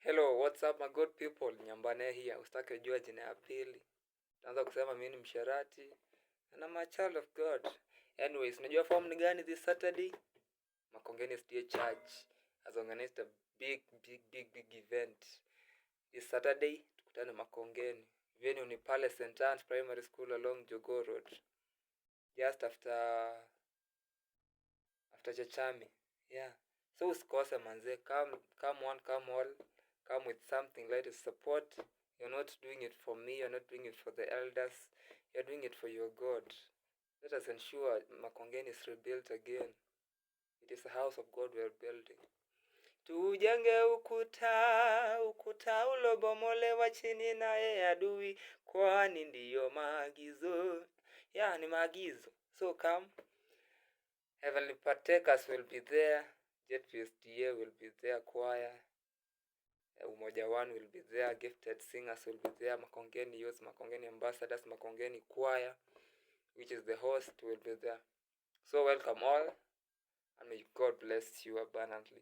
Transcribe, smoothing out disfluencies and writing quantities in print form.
Hello, what's up my good people? Nyambane here. Usitake jua jina ya pili. Naanza kusema mimi ni msherati. And I'm a child of God. Anyways, unajua form ni gani this Saturday? Makongeni SDA Church has organized a big event. This Saturday, tukutane Makongeni. Venue ni pale St. Anne's Primary School along Jogoo Road. Just after Chachami. Yeah. So usikose manze. Come one, come all. Come with something like to support. You're not doing it for me, you're not doing it for the elders, you're doing it for your God. Let us ensure Makongeni is rebuilt again. It is a house of God we are building. Tujenge ukuta ulobomolewa chini naye adui, kwani ndiyo maagizo. Yeah, ni maagizo. So come. Heavenly Partakers will be there. JPSDA will be there, choir. Umoja One will be there, gifted singers will be there, Makongeni Youth, Makongeni Ambassadors, Makongeni Choir, which is the host, will be there. So welcome all, and may God bless you abundantly.